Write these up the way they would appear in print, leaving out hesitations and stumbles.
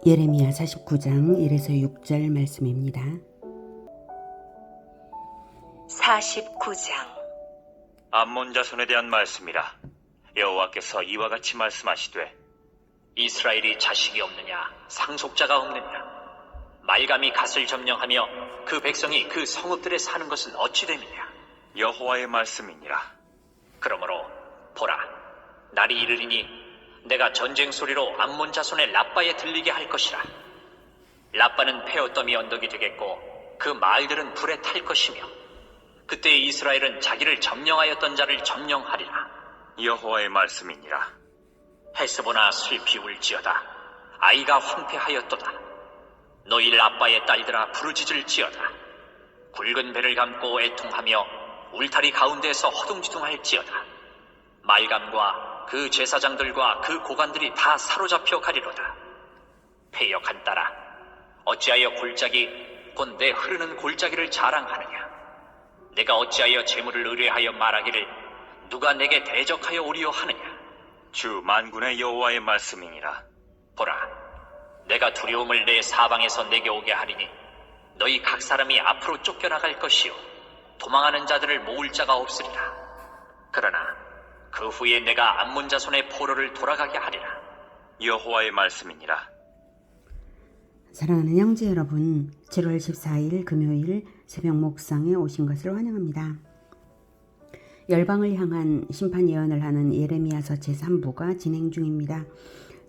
예레미야 49장 1에서 6절 말씀입니다. 49장. 암몬 자손에 대한 말씀이라. 여호와께서 이와 같이 말씀하시되, 이스라엘이 자식이 없느냐, 상속자가 없느냐, 말감이 갓을 점령하며 그 백성이 그 성읍들에 사는 것은 어찌 됨이냐. 여호와의 말씀이니라. 그러므로 보라, 날이 이르리니 내가 전쟁 소리로 암몬 자손의 라빠에 들리게 할 것이라. 라빠는 폐허더미 언덕이 되겠고 그 마을들은 불에 탈 것이며, 그때 이스라엘은 자기를 점령하였던 자를 점령하리라. 여호와의 말씀이니라. 헤스보나 슬피 울지어다. 아이가 황폐하였도다. 너희 라빠의 딸들아 부르짖을지어다. 굵은 배를 감고 애통하며 울타리 가운데에서 허둥지둥할지어다. 말감과 그 제사장들과 그 고관들이 다 사로잡혀 가리로다. 패역한 딸아, 어찌하여 골짜기 곧 내 흐르는 골짜기를 자랑하느냐. 내가 어찌하여 재물을 의뢰하여 말하기를 누가 내게 대적하여 오리요 하느냐. 주 만군의 여호와의 말씀이니라. 보라, 내가 두려움을 내 사방에서 내게 오게 하리니 너희 각 사람이 앞으로 쫓겨나갈 것이요 도망하는 자들을 모을 자가 없으리라. 그러나 그 후에 내가 암몬 자손의 포로를 돌아가게 하리라. 여호와의 말씀이니라. 사랑하는 형제 여러분, 7월 14일 금요일 새벽 목상에 오신 것을 환영합니다. 열방을 향한 심판 예언을 하는 예레미야서 제3부가 진행 중입니다.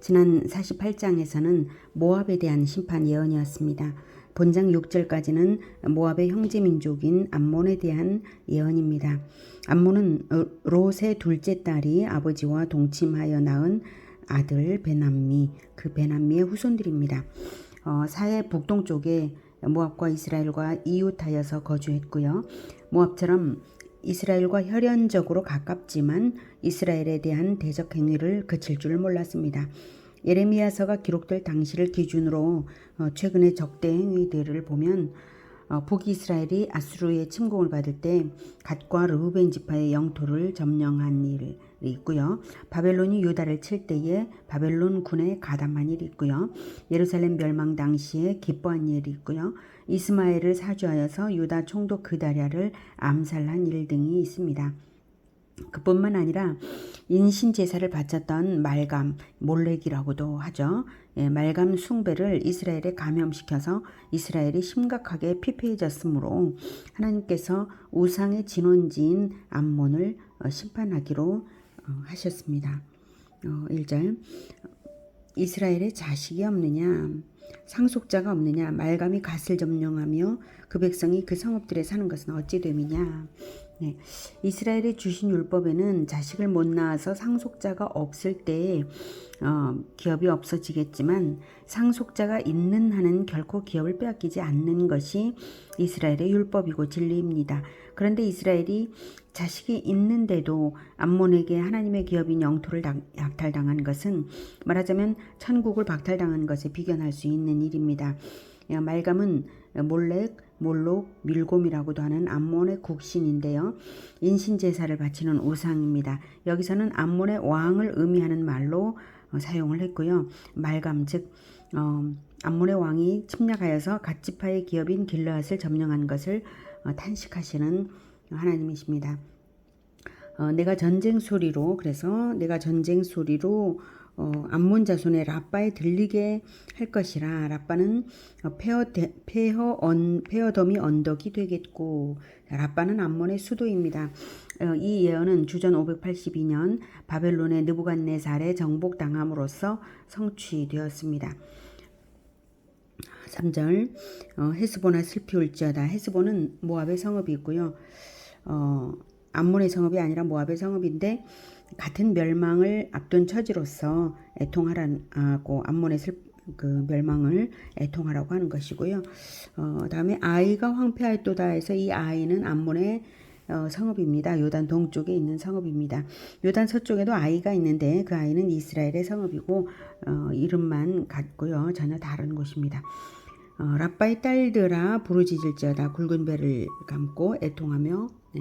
지난 48장에서는 모압에 대한 심판 예언이었습니다. 본장 6절까지는 모압의 형제 민족인 암몬에 대한 예언입니다. 암몬은 롯의 둘째 딸이 아버지와 동침하여 낳은 아들 베남미, 그 베남미의 후손들입니다. 사해 북동쪽에 모압과 이스라엘과 이웃하여서 거주했고요. 모압처럼 이스라엘과 혈연적으로 가깝지만 이스라엘에 대한 대적 행위를 그칠 줄 몰랐습니다. 예레미야서가 기록될 당시를 기준으로 최근의 적대 행위들을 보면 북이스라엘이 아수르의 침공을 받을 때 갓과 르우벤 지파의 영토를 점령한 일이 있고요. 바벨론이 유다를 칠 때에 바벨론 군에 가담한 일이 있고요. 예루살렘 멸망 당시에 기뻐한 일이 있고요. 이스마엘을 사주하여서 유다 총독 그다랴를 암살한 일 등이 있습니다. 그뿐만 아니라 인신 제사를 바쳤던 말감, 몰렉이라고도 하죠. 말감 숭배를 이스라엘에 감염시켜서 이스라엘이 심각하게 피폐해졌으므로 하나님께서 우상의 진원지인 암몬을 심판하기로 하셨습니다. 1절 이스라엘에 자식이 없느냐, 상속자가 없느냐, 말감이 갓을 점령하며 그 백성이 그 성읍들에 사는 것은 어찌 됨이냐. 네. 이스라엘의 주신 율법에는 자식을 못 낳아서 상속자가 없을 때 기업이 없어지겠지만 상속자가 있는 한은 결코 기업을 빼앗기지 않는 것이 이스라엘의 율법이고 진리입니다. 그런데 이스라엘이 자식이 있는데도 암몬에게 하나님의 기업인 영토를 약탈당한 것은 말하자면 천국을 박탈당한 것에 비견할 수 있는 일입니다. 말감은 몰렉, 몰록, 밀곰이라고도 하는 암몬의 국신인데요. 인신제사를 바치는 우상입니다. 여기서는 암몬의 왕을 의미하는 말로 사용을 했고요. 말감 즉 암몬의 왕이 침략하여서 갓지파의 기업인 길르앗을 점령한 것을 탄식하시는 하나님이십니다. 내가 전쟁 소리로 암몬 자손의 라빠에 들리게 할 것이라. 라빠는 폐허더미 언덕이 되겠고, 라빠는 암몬의 수도입니다. 이 예언은 주전 582년 바벨론의 느부갓네살에 정복당함으로써 성취되었습니다. 3절 헤스보나 슬피 울지어다. 헤스본은 모압의 성읍이 있고요. 암몬의 성읍이 아니라 모압의 성읍인데 같은 멸망을 앞둔 처지로서 애통하라고 암몬의 그 멸망을 애통하라고 하는 것이고요. 다음에 아이가 황폐하였도다 해서 이 아이는 암몬의 성읍입니다. 요단 동쪽에 있는 성읍입니다. 요단 서쪽에도 아이가 있는데 그 아이는 이스라엘의 성읍이고 이름만 같고요. 전혀 다른 곳입니다. 라빠의 딸들아 부르짖을지어다. 굵은 배를 감고 애통하며 네,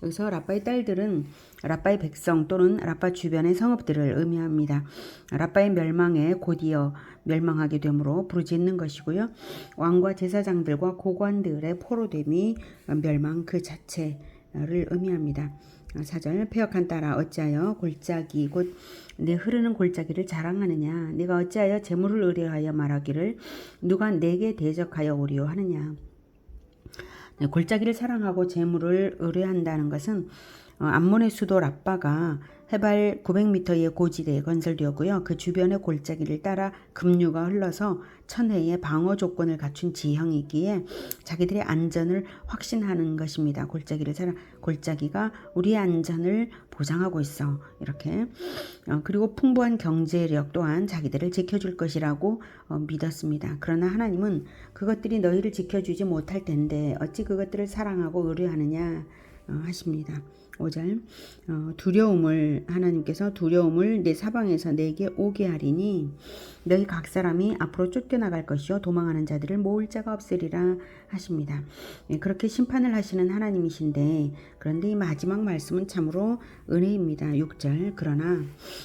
여기서 라빠의 딸들은 라빠의 백성 또는 라빠 주변의 성읍들을 의미합니다. 라빠의 멸망에 곧이어 멸망하게 되므로 부르짖는 것이고요. 왕과 제사장들과 고관들의 포로됨이 멸망 그 자체를 의미합니다. 4절 폐역한 딸아 어찌하여 골짜기 곧 내 흐르는 골짜기를 자랑하느냐 네가 어찌하여 재물을 의뢰하여 말하기를 누가 내게 대적하여 오리요 하느냐. 네, 골짜기를 사랑하고 재물을 의뢰한다는 것은 암몬의 수도 라빠가 해발 900m의 고지대에 건설되었고요. 그 주변의 골짜기를 따라 급류가 흘러서 천혜의 방어 조건을 갖춘 지형이기에 자기들의 안전을 확신하는 것입니다. 골짜기가 우리의 안전을 보장하고 있어. 이렇게 그리고 풍부한 경제력 또한 자기들을 지켜줄 것이라고 믿었습니다. 그러나 하나님은 그것들이 너희를 지켜주지 못할 텐데 어찌 그것들을 사랑하고 의뢰하느냐 하십니다. 5절 하나님께서 두려움을 내 사방에서 내게 오게 하리니 너희 각 사람이 앞으로 쫓겨나갈 것이요 도망하는 자들을 모을 자가 없으리라 하십니다. 그렇게 심판을 하시는 하나님이신데 그런데 이 마지막 말씀은 참으로 은혜입니다. 6절 그러나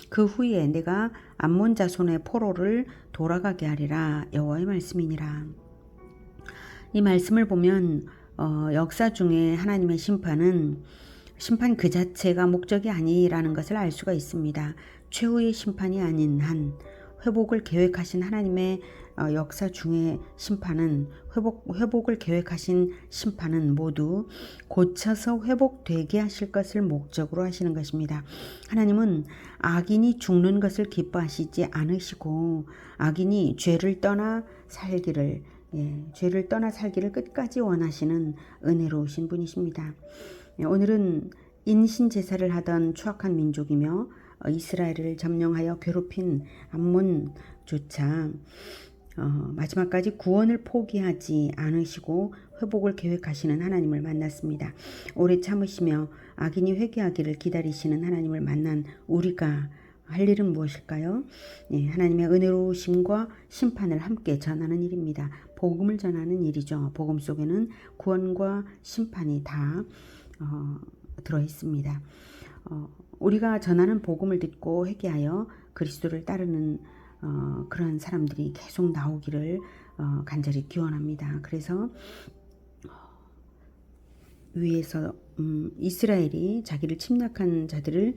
그 후에 내가 암몬 자손의 포로를 돌아가게 하리라 여호와의 말씀이니라. 이 말씀을 보면 역사 중에 하나님의 심판 그 자체가 목적이 아니라는 것을 알 수가 있습니다. 최후의 심판이 아닌 한 회복을 계획하신 하나님의 역사 중의 심판은 회복을 계획하신 심판은 모두 고쳐서 회복되게 하실 것을 목적으로 하시는 것입니다. 하나님은 악인이 죽는 것을 기뻐하시지 않으시고 악인이 죄를 떠나 살기를 끝까지 원하시는 은혜로우신 분이십니다. 오늘은 인신 제사를 하던 추악한 민족이며 이스라엘을 점령하여 괴롭힌 암몬조차 마지막까지 구원을 포기하지 않으시고 회복을 계획하시는 하나님을 만났습니다. 오래 참으시며 악인이 회개하기를 기다리시는 하나님을 만난 우리가 할 일은 무엇일까요? 하나님의 은혜로우심과 심판을 함께 전하는 일입니다. 복음을 전하는 일이죠. 복음 속에는 구원과 심판이 다 들어 있습니다. 우리가 전하는 복음을 듣고 회개하여 그리스도를 따르는 그런 사람들이 계속 나오기를 간절히 기원합니다. 그래서 위에서 이스라엘이 자기를 침략한 자들을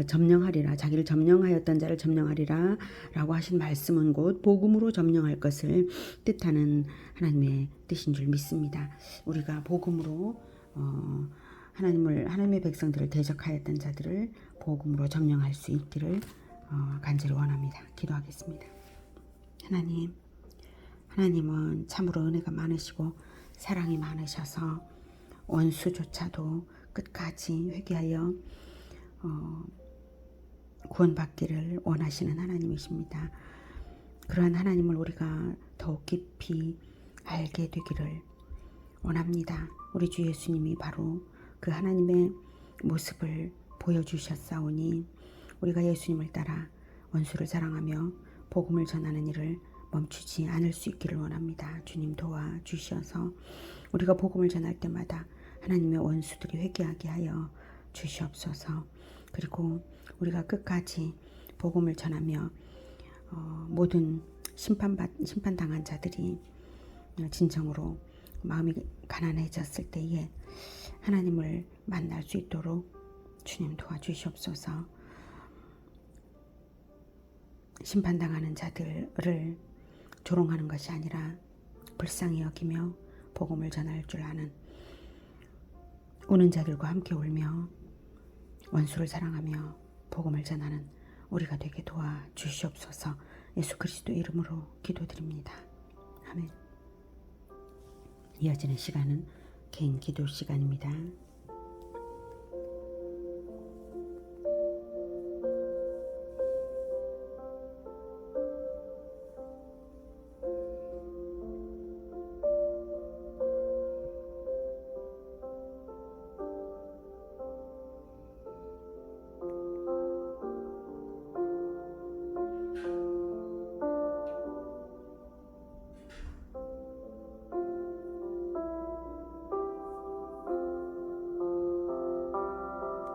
점령하리라, 자기를 점령하였던 자를 점령하리라 라고 하신 말씀은 곧 복음으로 점령할 것을 뜻하는 하나님의 뜻인 줄 믿습니다. 우리가 복음으로 하나님의 백성들을 대적하였던 자들을 복음으로 점령할 수 있기를 간절히 원합니다. 기도하겠습니다. 하나님은 참으로 은혜가 많으시고 사랑이 많으셔서 원수조차도 끝까지 회개하여 구원받기를 원하시는 하나님이십니다. 그러한 하나님을 우리가 더욱 깊이 알게 되기를 원합니다. 우리 주 예수님이 바로 그 하나님의 모습을 보여주셨사오니 우리가 예수님을 따라 원수를 사랑하며 복음을 전하는 일을 멈추지 않을 수 있기를 원합니다. 주님 도와주셔서 우리가 복음을 전할 때마다 하나님의 원수들이 회개하게 하여 주시옵소서. 그리고 우리가 끝까지 복음을 전하며 모든 심판당한 자들이 진정으로 마음이 가난해졌을 때에 하나님을 만날 수 있도록 주님 도와주시옵소서. 심판당하는 자들을 조롱하는 것이 아니라 불쌍히 여기며 복음을 전할 줄 아는 우는 자들과 함께 울며 원수를 사랑하며 복음을 전하는 우리가 되게 도와주시옵소서. 예수 그리스도 이름으로 기도드립니다. 아멘. 이어지는 시간은 개인 기도 시간입니다.